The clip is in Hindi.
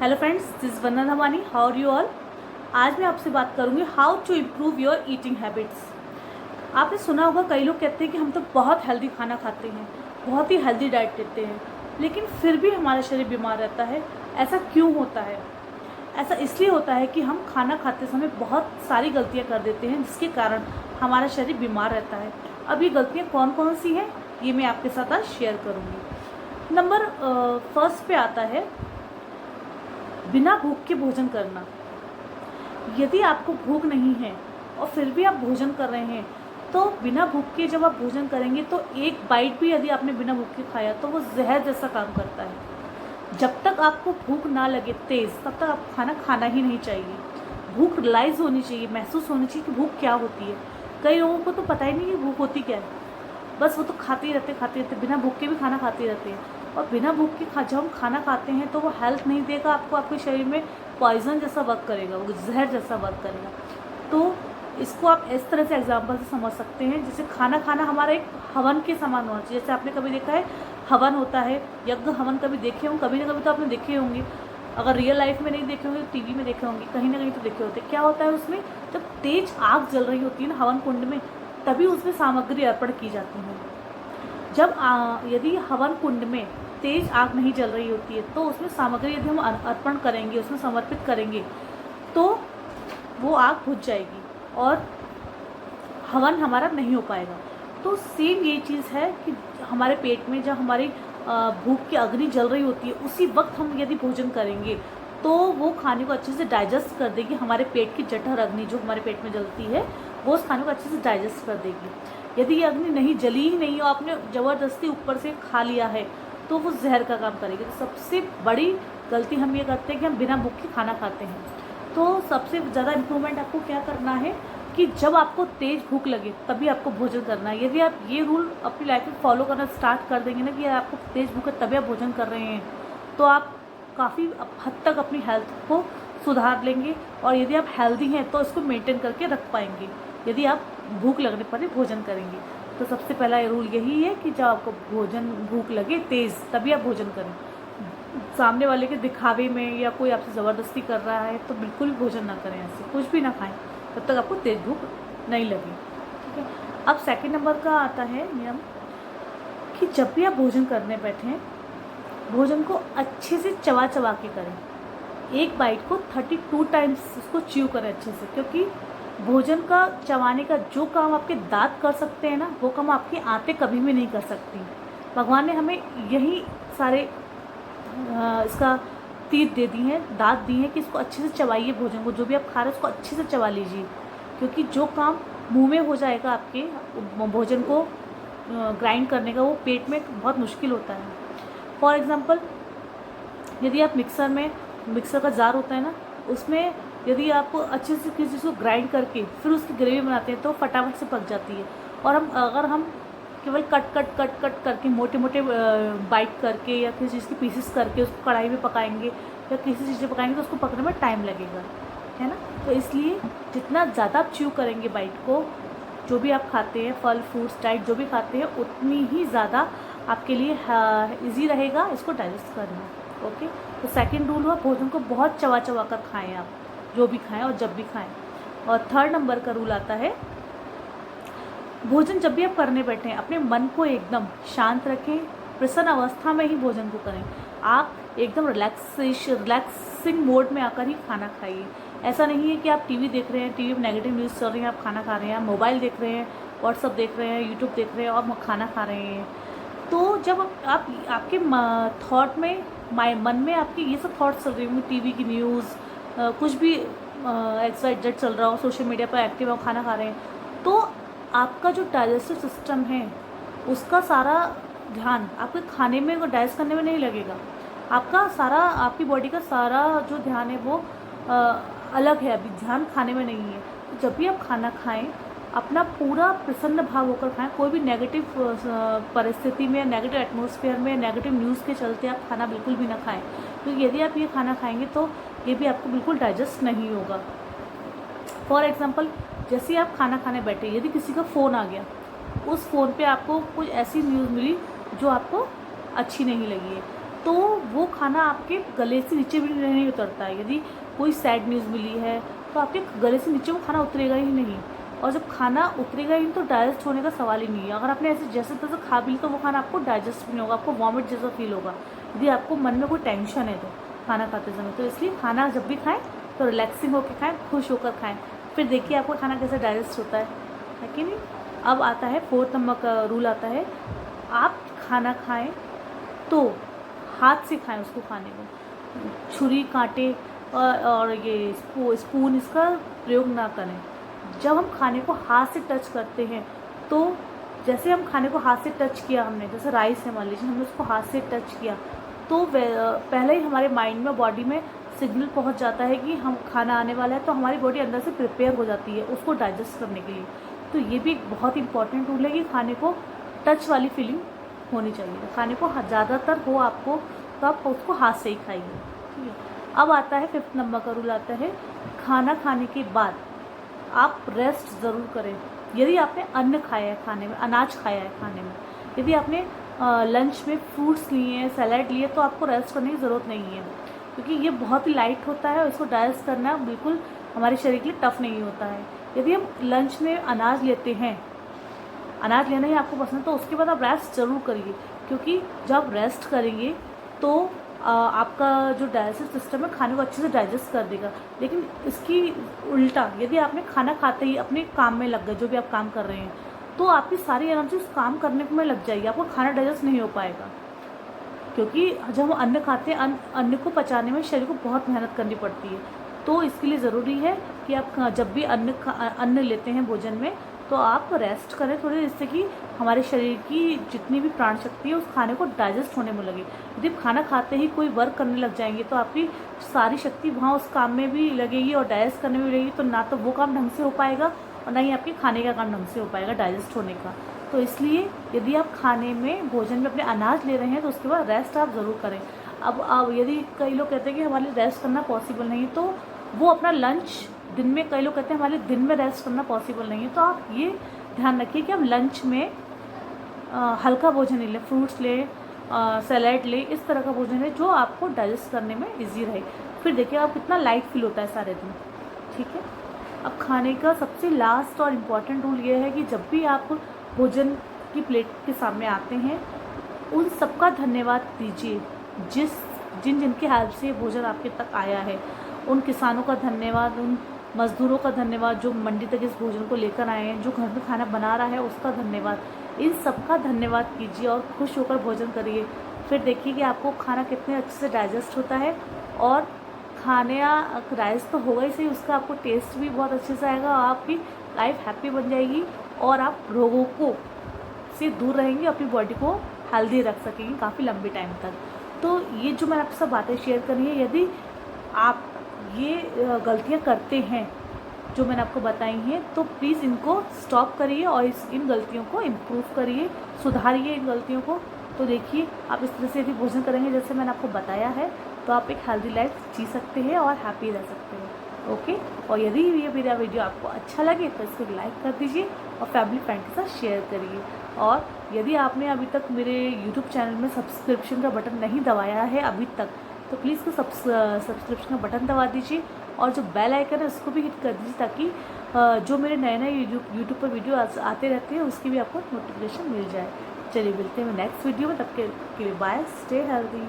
Hello friends, this Vandana Dhamani. How are you all. आज मैं आपसे बात करूंगी how to improve your eating habits. आपने सुना होगा, कई लोग कहते हैं कि हम तो बहुत हेल्दी खाना खाते हैं, बहुत ही हेल्दी डाइट लेते हैं, लेकिन फिर भी हमारा शरीर बीमार रहता है। ऐसा क्यों होता है? ऐसा इसलिए होता है कि हम खाना खाते समय बहुत सारी गलतियाँ कर देते हैं, जिसके कारण हमारा शरीर बीमार रहता है। अब ये गलतियाँ कौन कौन सी हैं, ये मैं आपके साथ आज शेयर करूँगी। नंबर फर्स्ट पे आता है बिना भूख के भोजन करना। यदि आपको भूख नहीं है और फिर भी आप भोजन कर रहे हैं, तो बिना भूख के जब आप भोजन करेंगे तो एक बाइट भी यदि आपने बिना भूख के खाया तो वो जहर जैसा काम करता है। जब तक आपको भूख ना लगे तेज़, तब तक आपको खाना खाना ही नहीं चाहिए। भूख रियलाइज होनी चाहिए, महसूस होनी चाहिए कि भूख क्या होती है। कई लोगों को तो पता ही नहीं कि भूख होती क्या है, बस वो तो खाते ही रहते बिना भूख के भी खाना खाते रहते हैं। और बिना भूख के जब हम खाना खाते हैं तो वो हेल्थ नहीं देगा आपको, आपके शरीर में पॉइजन जैसा वर्क करेगा, वो जहर जैसा वर्क करेगा। तो इसको आप इस तरह से एग्जाम्पल से समझ सकते हैं, जैसे खाना खाना हमारा एक हवन के समान होना चाहिए। जैसे आपने कभी देखा है हवन होता है, यज्ञ हवन कभी देखे होंगे, कभी ना कभी तो आपने देखे होंगे। अगर रियल लाइफ में नहीं देखे होंगे तो टीवी में देखे होंगे, कहीं ना कहीं तो देखे होते। क्या होता है उसमें, जब तेज आग जल रही होती है ना हवन कुंड में, तभी उसमें सामग्री अर्पण की जाती है। जब यदि हवन कुंड में तेज आग नहीं जल रही होती है तो उसमें सामग्री यदि हम अर्पण करेंगे, उसमें समर्पित करेंगे, तो वो आग बुझ जाएगी और हवन हमारा नहीं हो पाएगा। तो सेम ये चीज़ है कि हमारे पेट में जब हमारी भूख की अग्नि जल रही होती है, उसी वक्त हम यदि भोजन करेंगे तो वो खाने को अच्छे से डाइजेस्ट कर देगी। हमारे पेट की जठर अग्नि जो हमारे पेट में जलती है, वो उस खाने को अच्छे से डाइजेस्ट कर देगी। यदि ये अग्नि नहीं जली ही नहीं और आपने ज़बरदस्ती ऊपर से खा लिया है, तो वो जहर का काम करेगी। तो सबसे बड़ी गलती हम ये करते हैं कि हम बिना भूख के खाना खाते हैं। तो सबसे ज़्यादा इम्प्रूवमेंट आपको क्या करना है कि जब आपको तेज़ भूख लगे तभी आपको भोजन करना है। यदि आप ये रूल अपनी लाइफ में फॉलो करना स्टार्ट कर देंगे ना कि आपको तेज़ भूख है तभी आप भोजन कर रहे हैं, तो आप काफ़ी हद तक अपनी हेल्थ को सुधार लेंगे। और यदि आप हेल्दी हैं तो इसको मेंटेन करके रख पाएंगे, यदि आप भूख लगने पर ही भोजन करेंगे। तो सबसे पहला रूल यही है कि जब आपको भूख लगे तेज़, तभी आप भोजन करें। सामने वाले के दिखावे में या कोई आपसे ज़बरदस्ती कर रहा है तो बिल्कुल भी भोजन ना करें, ऐसे कुछ भी ना खाएं तब तक आपको तेज़ भूख नहीं लगी। ठीक है। अब सेकंड नंबर का आता है नियम कि जब भी आप भोजन करने बैठें, भोजन को अच्छे से चबा चबा के करें। एक बाइट को 32 टाइम्स उसको च्यू करें अच्छे से, क्योंकि भोजन का चबाने का जो काम आपके दांत कर सकते हैं ना, वो काम आपकी आंतें कभी भी नहीं कर सकती। भगवान ने हमें यही सारे इसका तीर दे दी हैं, दांत दी हैं कि इसको अच्छे से चबाइए। भोजन को जो भी आप खा रहे हैं उसको अच्छे से चबा लीजिए, क्योंकि जो काम मुंह में हो जाएगा आपके भोजन को ग्राइंड करने का, वो पेट में बहुत मुश्किल होता है। फॉर एग्ज़ाम्पल, यदि आप मिक्सर का जार होता है ना, उसमें यदि आप अच्छे से किसी चीज़ को ग्राइंड करके फिर उसकी ग्रेवी बनाते हैं तो फटाफट से पक जाती है। और अगर हम केवल कट करके मोटे मोटे बाइट करके या किसी चीज़ की पीसेस करके उसको कढ़ाई में पकाएंगे या किसी चीज़ में पकाएंगे तो उसको पकने में टाइम लगेगा, है ना। तो इसलिए जितना ज़्यादा आप च्यू करेंगे बाइट को, जो भी आप खाते हैं, फल फ्रूट्स डाइट जो भी खाते हैं, उतनी ही ज़्यादा आपके लिए ईजी रहेगा इसको डाइजेस्ट करना। ओके। तो सेकंड रूल हुआ, भोजन को बहुत चबा चबा कर खाएँ, आप जो भी खाएँ और जब भी खाएँ। और थर्ड नंबर का रूल आता है, भोजन जब भी आप करने बैठें अपने मन को एकदम शांत रखें, प्रसन्न अवस्था में ही भोजन को करें। आप एकदम रिलैक्सिंग मोड में आकर ही खाना खाइए। ऐसा नहीं है कि आप टीवी देख रहे हैं, टीवी में नेगेटिव न्यूज़ चल रही है, आप खाना खा रहे हैं, आप मोबाइल देख रहे हैं, व्हाट्सअप देख रहे हैं, यूट्यूब देख रहे हैं और खाना खा रहे हैं। तो जब आप आपके थॉट में मन में आपकी ये सब थॉट्स चल रही होंगी, टीवी की न्यूज़, कुछ भी एक्साइटेड चल रहा हो, सोशल मीडिया पर एक्टिव हो, खाना खा रहे हैं, तो आपका जो डाइजेस्टिव सिस्टम है उसका सारा ध्यान आपके खाने में डाइजेस्ट करने में नहीं लगेगा। आपकी बॉडी का सारा जो ध्यान है वो अलग है, अभी ध्यान खाने में नहीं है। तो जब भी आप खाना खाएं, अपना पूरा प्रसन्न भाव होकर खाएं। कोई भी नेगेटिव परिस्थिति में, नेगेटिव एटमॉस्फेयर में, नेगेटिव न्यूज़ के चलते आप खाना बिल्कुल भी ना खाएं, क्योंकि यदि आप ये खाना खाएंगे तो ये भी आपको बिल्कुल डाइजेस्ट नहीं होगा। फॉर एग्ज़ाम्पल, जैसे आप खाना खाने बैठे, यदि किसी का फ़ोन आ गया, उस फ़ोन पे आपको कुछ ऐसी न्यूज़ मिली जो आपको अच्छी नहीं लगी है, तो वो खाना आपके गले से नीचे भी नहीं उतरता है। यदि कोई सैड न्यूज़ मिली है तो आपके गले से नीचे वो खाना उतरेगा ही नहीं, और जब खाना उतरेगा ही नहीं तो डाइजेस्ट होने का सवाल ही नहीं है। अगर आपने ऐसे जैसे तैसे खा भी लिया तो वो खाना आपको डाइजेस्ट भी नहीं होगा, आपको वॉमिट जैसा फील होगा। यदि आपको मन में कोई टेंशन है तो खाना खाते समय, तो इसलिए खाना जब भी खाएं तो रिलैक्सिंग होकर खाएं, खुश होकर खाएं, फिर देखिए आपको खाना कैसे डाइजेस्ट होता है कि नहीं। अब आता है 4 नंबर का रूल आता है, आप खाना खाएं तो हाथ से खाएं उसको, खाने को छुरी कांटे और ये स्पून इसका प्रयोग ना करें। जब हम खाने को हाथ से टच करते हैं तो जैसे हम खाने को हाथ से टच किया, हमने जैसे राइस है मान लीजिए, हमने उसको हाथ से टच किया तो पहले ही हमारे माइंड में, बॉडी में सिग्नल पहुंच जाता है कि हम खाना आने वाला है, तो हमारी बॉडी अंदर से प्रिपेयर हो जाती है उसको डाइजेस्ट करने के लिए। तो ये भी एक बहुत इंपॉर्टेंट रूल है कि खाने को टच वाली फीलिंग होनी चाहिए, खाने को ज़्यादातर हो आपको तो आप उसको हाथ से ही खाइए, ठीक है। अब आता है 5 नंबर का रूल आता है, खाना खाने के बाद आप रेस्ट ज़रूर करें। यदि आपने अन्न खाया है खाने में, अनाज खाया है खाने में, यदि आपने लंच में फ्रूट्स लिए हैं, सैलेड लिए, तो आपको रेस्ट करने की ज़रूरत नहीं है, क्योंकि ये बहुत ही लाइट होता है और इसको डाइजेस्ट करना बिल्कुल हमारे शरीर के लिए टफ नहीं होता है। यदि हम लंच में अनाज लेते हैं, अनाज लेना ही आपको पसंद है, तो उसके बाद आप रेस्ट ज़रूर करिए, क्योंकि जब आप रेस्ट करेंगे तो आपका जो डाइजेस्टिव सिस्टम है खाने को अच्छे से डाइजेस्ट कर देगा। लेकिन इसकी उल्टा, यदि आपने खाना खाते ही अपने काम में लग गए, जो भी आप काम कर रहे हैं, तो आपकी सारी एनर्जी उस काम करने में लग जाएगी, आपको खाना डाइजेस्ट नहीं हो पाएगा। क्योंकि जब हम अन्न खाते हैं, अन्न को पचाने में शरीर को बहुत मेहनत करनी पड़ती है। तो इसके लिए ज़रूरी है कि आप जब भी अन्न लेते हैं भोजन में, तो आप रेस्ट करें थोड़ी, जिससे कि हमारे शरीर की जितनी भी प्राण शक्ति है उस खाने को डाइजेस्ट होने में लगे। यदि खाना खाते ही कोई वर्क करने लग जाएंगे तो आपकी सारी शक्ति वहाँ उस काम में भी लगेगी और डाइजेस्ट करने में भी लगेगी, तो ना तो वो काम ढंग से हो पाएगा और ना ही आपके खाने का काम ढंग से हो पाएगा डाइजेस्ट होने का। तो इसलिए यदि आप खाने में, भोजन में अपने अनाज ले रहे हैं तो उसके बाद रेस्ट आप ज़रूर करें। अब यदि कई लोग कहते हैं कि हमारे लिए रेस्ट करना पॉसिबल नहीं, तो वो अपना लंच दिन में, कई लोग कहते हैं हमारे दिन में रेस्ट करना पॉसिबल नहीं है, तो आप ये ध्यान रखिए कि आप लंच में हल्का भोजन ले लें, फ्रूट्स लें, सैलेड लें, इस तरह का भोजन है जो आपको डाइजेस्ट करने में इजी रहे। फिर देखिए आप कितना लाइट फील होता है सारे दिन, ठीक है। अब खाने का सबसे लास्ट और इम्पॉर्टेंट रूल ये है कि जब भी आप भोजन की प्लेट के सामने आते हैं, उन सबका धन्यवाद दीजिए जिनके हेल्प से भोजन आपके तक आया है। उन किसानों का धन्यवाद, उन मज़दूरों का धन्यवाद जो मंडी तक इस भोजन को लेकर आए हैं, जो घर में खाना बना रहा है उसका धन्यवाद। इन सबका धन्यवाद कीजिए और खुश होकर भोजन करिए। फिर देखिए कि आपको खाना कितने अच्छे से डाइजेस्ट होता है, और खाने डाइजेस्ट तो होगा ही सही, उसका आपको टेस्ट भी बहुत अच्छे से आएगा और आपकी लाइफ हैप्पी बन जाएगी और आप रोगों को से दूर रहेंगे, अपनी बॉडी को हेल्दी रख सकेंगे काफ़ी लंबे टाइम तक। तो ये जो मैंने आपके साथ बातें शेयर करी है, यदि आप ये गलतियाँ करते हैं जो मैंने आपको बताई हैं, तो प्लीज़ इनको स्टॉप करिए और इन गलतियों को इम्प्रूव करिए, सुधारिए इन गलतियों को। तो देखिए आप इस तरह से यदि भोजन करेंगे जैसे मैंने आपको बताया है, तो आप एक हेल्दी लाइफ जी सकते हैं और हैप्पी रह सकते हैं। ओके, और यदि ये मेरा वीडियो आपको अच्छा लगे तो इसको लाइक कर दीजिए और फैमिली फ्रेंड के साथ शेयर करिए। और यदि आपने अभी तक मेरे यूट्यूब चैनल में सब्सक्रिप्शन का बटन नहीं दबाया है अभी तक, तो प्लीज़ को सब्सक्रिप्शन का बटन दबा दीजिए और जो बेल आइकन है उसको भी हिट कर दीजिए, ताकि जो मेरे नए नए यूट्यूब पर वीडियो आते रहते हैं उसकी भी आपको नोटिफिकेशन मिल जाए। चलिए मिलते हैं नेक्स्ट वीडियो में, तब के लिए बाय, स्टे हेल्दी।